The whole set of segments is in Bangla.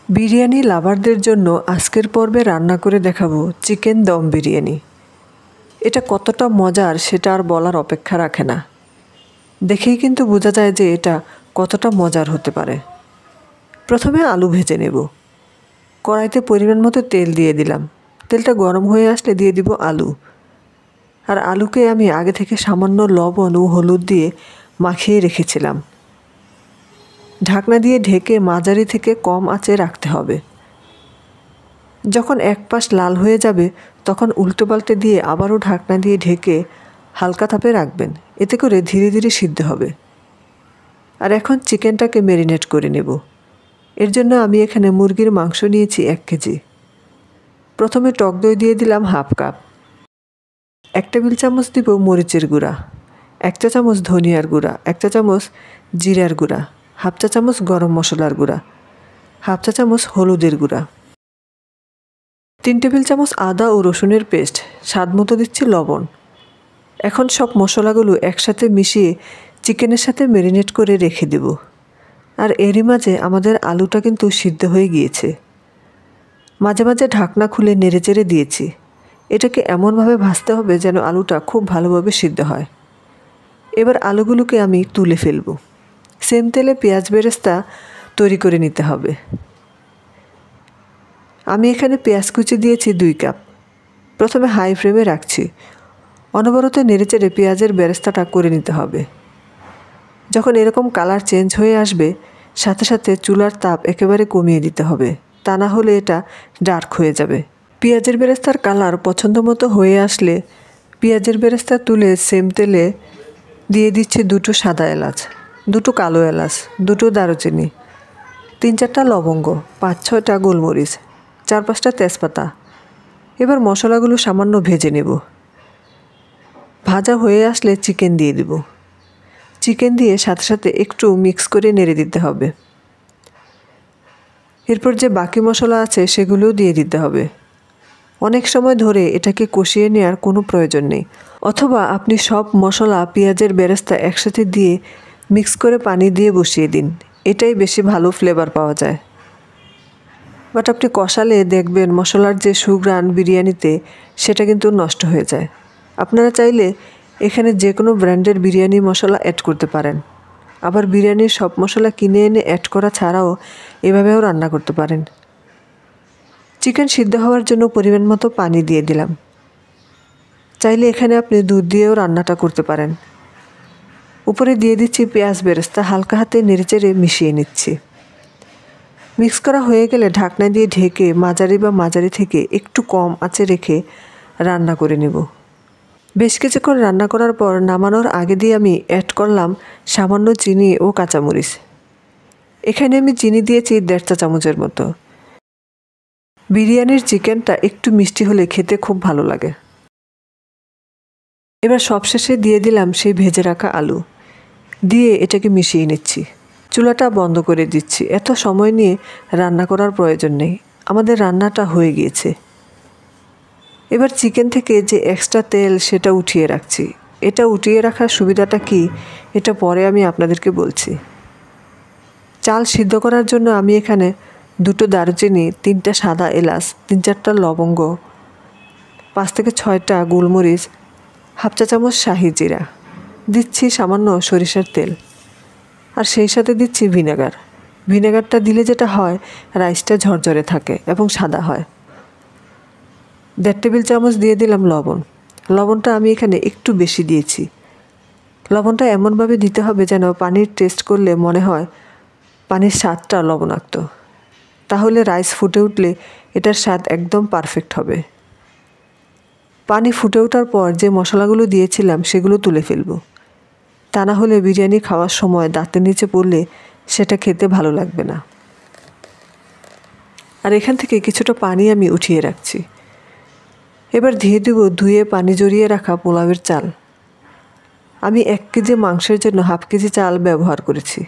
বিরিয়ানি লাভারদের জন্য আজকের পর্বে রান্না করে দেখাবো চিকেন দম বিরিয়ানি। এটা কতটা মজার সেটা আর বলার অপেক্ষা রাখে না। দেখেই কিন্তু বোঝা যায় যে এটা কতটা মজার হতে পারে। প্রথমে আলু ভেজে নেব। কড়াইতে পরিমাণ মতো তেল দিয়ে দিলাম। তেলটা গরম হয়ে আসলে দিয়ে দিব আলু। আর আলুকে আমি আগে থেকে সামান্য লবণ ও হলুদ দিয়ে মাখিয়ে রেখেছিলাম। ঢাকনা দিয়ে ঢেকে মাঝারি থেকে কম আঁচে রাখতে হবে। যখন এক পাশ লাল হয়ে যাবে তখন উল্টো পাল্টে দিয়ে আবারও ঢাকনা দিয়ে ঢেকে হালকা তাপে রাখবেন। এতে করে ধীরে ধীরে সিদ্ধ হবে। আর এখন চিকেনটাকে ম্যারিনেট করে নেব। এর জন্য আমি এখানে মুরগির মাংস নিয়েছি 1 কেজি। প্রথমে টক দই দিয়ে দিলাম হাফ কাপ। 1 টেবিল চামচ দিব মরিচের গুঁড়া, 1 চা চামচ ধনিয়ার গুঁড়া, 1 চা চামচ জিরার গুঁড়া, হাফ চা চামচ গরম মশলার গুঁড়া, হাফ চা চামচ হলুদের গুঁড়া, 3 টেবিল চামচ আদা ও রসুনের পেস্ট, স্বাদ মতো দিচ্ছি লবণ। এখন সব মশলাগুলো একসাথে মিশিয়ে চিকেনের সাথে ম্যারিনেট করে রেখে দেব। আর এরই মাঝে আমাদের আলুটা কিন্তু সিদ্ধ হয়ে গিয়েছে। মাঝে মাঝে ঢাকনা খুলে নেড়েচেড়ে দিয়েছি। এটাকে এমনভাবে ভাজতে হবে যেন আলুটা খুব ভালোভাবে সিদ্ধ হয়। এবার আলুগুলোকে আমি তুলে ফেলব। সেম তেলে পেঁয়াজ বেরেস্তা তৈরি করে নিতে হবে। আমি এখানে পেঁয়াজ কুচি দিয়েছি 2 কাপ। প্রথমে হাই ফ্লেমে রাখছি। অনবরত নেড়েচেড়ে পেঁয়াজের বেরেস্তাটা করে নিতে হবে। যখন এরকম কালার চেঞ্জ হয়ে আসবে সাথে সাথে চুলার তাপ একেবারে কমিয়ে দিতে হবে, তা না হলে এটা ডার্ক হয়ে যাবে। পেঁয়াজের বেরেস্তার কালার পছন্দ মতো হয়ে আসলে পেঁয়াজের বেরেস্তা তুলে সেম তেলে দিয়ে দিচ্ছি 2টো সাদা এলাচ, 2টো কালো এলাচ, 2টো দারুচিনি, 3-4টা লবঙ্গ, 5-6টা গোলমরিচ, 4-5টা তেজপাতা। এবার মশলাগুলো সামান্য ভেজে নেব। ভাজা হয়ে আসলে চিকেন দিয়ে দেব। চিকেন দিয়ে সাথে সাথে একটু মিক্স করে নেড়ে দিতে হবে। এরপর যে বাকি মশলা আছে সেগুলোও দিয়ে দিতে হবে। অনেক সময় ধরে এটাকে কষিয়ে নেওয়ার কোনো প্রয়োজন নেই, অথবা আপনি সব মশলা পেঁয়াজের বেরেস্তা একসাথে দিয়ে মিক্স করে পানি দিয়ে বসিয়ে দিন। এটাই বেশি ভালো ফ্লেভার পাওয়া যায়। বাট আপনি কষালে দেখবেন মশলার যে সুঘ্রাণ বিরিয়ানিতে সেটা কিন্তু নষ্ট হয়ে যায়। আপনারা চাইলে এখানে যে কোনো ব্র্যান্ডের বিরিয়ানি মশলা অ্যাড করতে পারেন। আবার বিরিয়ানির সব মশলা কিনে এনে অ্যাড করা ছাড়াও এভাবেও রান্না করতে পারেন। চিকেন সিদ্ধ হওয়ার জন্য পরিমাণ মতো পানি দিয়ে দিলাম। চাইলে এখানে আপনি দুধ দিয়েও রান্নাটা করতে পারেন। উপরে দিয়ে দিচ্ছি পেঁয়াজ বেরেস্তা, হালকা হাতে নেড়েচেড়ে মিশিয়ে নিচ্ছি। মিক্স করা হয়ে গেলে ঢাকনা দিয়ে ঢেকে মাঝারি থেকে একটু কম আঁচে রেখে রান্না করে নেব। বেশ কিছুক্ষণ রান্না করার পর নামানোর আগে দিয়ে আমি অ্যাড করলাম সামান্য চিনি ও কাঁচামরিচ। এখানে আমি চিনি দিয়েছি 1.5 চা চামচের মতো। বিরিয়ানির চিকেনটা একটু মিষ্টি হলে খেতে খুব ভালো লাগে। এবার সবশেষে দিয়ে দিলাম সেই ভেজে রাখা আলু, দিয়ে এটাকে মিশিয়ে নিচ্ছি। চুলাটা বন্ধ করে দিচ্ছি। এত সময় নিয়ে রান্না করার প্রয়োজন নেই, আমাদের রান্নাটা হয়ে গিয়েছে। এবার চিকেন থেকে যে এক্সট্রা তেল সেটা উঠিয়ে রাখছি। এটা উঠিয়ে রাখার সুবিধাটা কি এটা পরে আমি আপনাদেরকে বলছি। চাল সিদ্ধ করার জন্য আমি এখানে 2টো দারুচিনি, 3টা সাদা এলাচ, 3-4টা লবঙ্গ, 5 থেকে 6টা গোলমরিচ, হাফ চা চামচ শাহি জিরা, দিচ্ছি সামান্য সরিষার তেল, আর সেই সাথে দিচ্ছি ভিনেগার। ভিনেগারটা দিলে যেটা হয় রাইসটা ঝরঝরে থাকে এবং সাদা হয়। 1.5 টেবিল চামচ দিয়ে দিলাম লবণ। লবণটা আমি এখানে একটু বেশি দিয়েছি। লবণটা এমনভাবে দিতে হবে যেন পানির টেস্ট করলে মনে হয় পানির স্বাদটা লবণাক্ত। তাহলে রাইস ফুটে উঠলে এটার স্বাদ একদম পারফেক্ট হবে। পানি ফুটে ওঠার পর যে মশলাগুলো দিয়েছিলাম সেগুলো তুলে ফেলব। তা না হলে বিরিয়ানি খাওয়ার সময় দাঁতের নিচে পড়লে সেটা খেতে ভালো লাগবে না। আর এখান থেকে কিছুটা পানি আমি উঠিয়ে রাখছি। এবার দিয়ে দেব ধুয়ে পানি জড়িয়ে রাখা পোলাওয়ের চাল। আমি 1 কেজি মাংসের জন্য হাফ কেজি চাল ব্যবহার করেছি।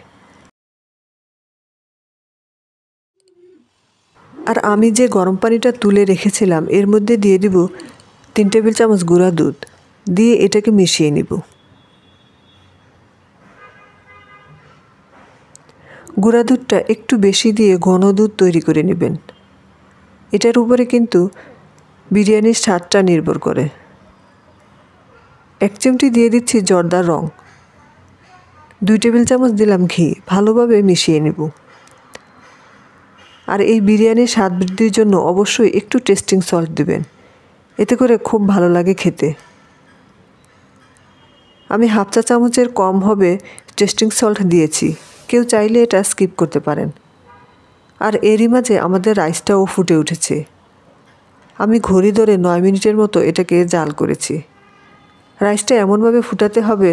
আর আমি যে গরম পানিটা তুলে রেখেছিলাম এর মধ্যে দিয়ে দিব 3 টেবিল চামচ গুঁড়া দুধ, দিয়ে এটাকে মিশিয়ে নিব। গুঁড়া দুধটা একটু বেশি দিয়ে ঘন দুধ তৈরি করে নেবেন। এটার উপরে কিন্তু বিরিয়ানির স্বাদটা নির্ভর করে। 1 চিমটি দিয়ে দিচ্ছি জর্দার রং, 2 টেবিল চামচ দিলাম ঘি। ভালোভাবে মিশিয়ে নেব। আর এই বিরিয়ানির স্বাদ বৃদ্ধির জন্য অবশ্যই একটু টেস্টিং সল্ট দিবেন, এতে করে খুব ভালো লাগে খেতে। আমি 1/2 চা চামচের কম হবে টেস্টিং সল্ট দিয়েছি, কেউ চাইলে এটা স্কিপ করতে পারেন। আর এরই মাঝে আমাদের রাইসটাও ফুটে উঠেছে। আমি ঘড়ি ধরে 9 মিনিটের মতো এটাকে জাল করেছি। রাইসটা এমনভাবে ফুটাতে হবে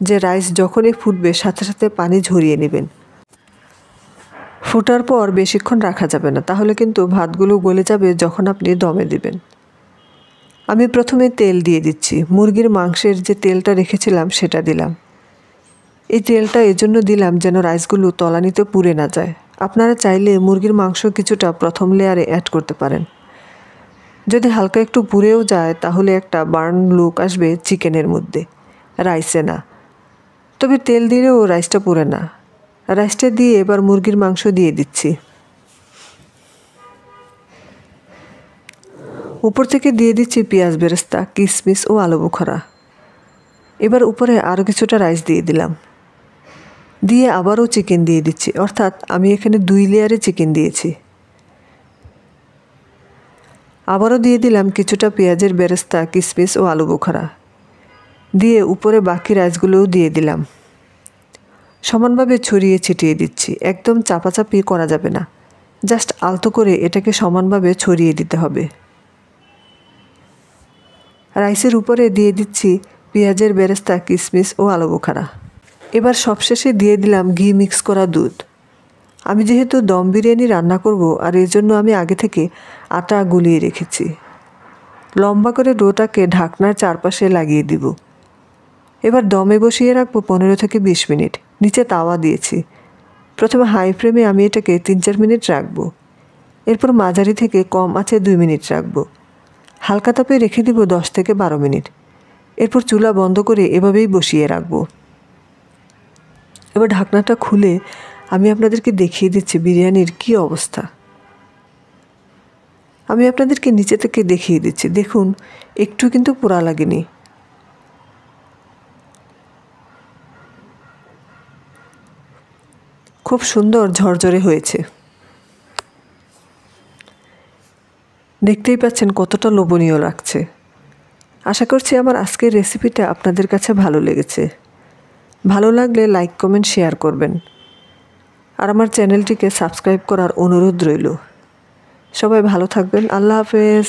যে রাইস যখনই ফুটবে সাথে সাথে পানি ঝরিয়ে নেবেন। ফুটার পর বেশিক্ষণ রাখা যাবে না, তাহলে কিন্তু ভাতগুলো গলে যাবে যখন আপনি দমে দিবেন। আমি প্রথমে তেল দিয়ে দিচ্ছি। মুরগির মাংসের যে তেলটা রেখেছিলাম সেটা দিলাম। এই তেলটা এজন্য দিলাম যেন রাইসগুলো তলানিতে পুড়ে না যায়। আপনারা চাইলে মুরগির মাংস কিছুটা প্রথম লেয়ারে অ্যাড করতে পারেন। যদি হালকা একটু পুড়েও যায় তাহলে একটা বার্ন লুক আসবে চিকেনের মধ্যে, রাইসে না। তবে তেল দিলেও রাইসটা পুড়ে না। রাইসটা দিয়ে এবার মুরগির মাংস দিয়ে দিচ্ছি। উপর থেকে দিয়ে দিচ্ছি পেঁয়াজ বেরেস্তা, কিশমিশ ও আলু বোখরা। এবার উপরে আরও কিছুটা রাইস দিয়ে দিলাম। দিয়ে আবারও চিকেন দিয়ে দিচ্ছি, অর্থাৎ আমি এখানে 2 লেয়ারে চিকেন দিয়েছি। আবারও দিয়ে দিলাম কিছুটা পেঁয়াজের বেরেস্তা, কিশমিশ ও আলু বোখরা। দিয়ে উপরে বাকি রাইসগুলোও দিয়ে দিলাম। সমানভাবে ছড়িয়ে ছিটিয়ে দিচ্ছি, একদম চাপাচাপি করা যাবে না, জাস্ট আলতো করে এটাকে সমানভাবে ছড়িয়ে দিতে হবে। রাইসের উপরে দিয়ে দিচ্ছি পেঁয়াজের বেরেস্তা, কিশমিশ ও আলু বোখরা। এবার সবশেষে দিয়ে দিলাম ঘি মিক্স করা দুধ। আমি যেহেতু দম বিরিয়ানি রান্না করব, আর এর জন্য আমি আগে থেকে আটা গুলিয়ে রেখেছি। লম্বা করে ডোটাকে ঢাকনার চারপাশে লাগিয়ে দিব। এবার দমে বসিয়ে রাখবো 15 থেকে 20 মিনিট। নিচে তাওয়া দিয়েছি। প্রথমে হাই ফ্লেমে আমি এটাকে 3-4 মিনিট রাখবো। এরপর মাঝারি থেকে কম আঁচে 2 মিনিট রাখবো। হালকা তাপে রেখে দিব 10 থেকে 12 মিনিট। এরপর চুলা বন্ধ করে এভাবেই বসিয়ে রাখবো। এবার ঢাকনাটা খুলে আমি আপনাদেরকে দেখিয়ে দিচ্ছি বিরিয়ানির কী অবস্থা। আমি আপনাদেরকে নিচে থেকে দেখিয়ে দিচ্ছি, দেখুন একটু কিন্তু পোড়া লাগেনি। খুব সুন্দর ঝরঝরে হয়েছে। দেখতেই পাচ্ছেন কতটা লোভনীয় লাগছে। আশা করছি আমার আজকের রেসিপিটা আপনাদের কাছে ভালো লেগেছে। ভালো লাগলে লাইক, কমেন্ট, শেয়ার করবেন। আর আমার চ্যানেলটিকে সাবস্ক্রাইব করার অনুরোধ রইল। সবাই ভালো থাকবেন। আল্লাহ হাফেজ।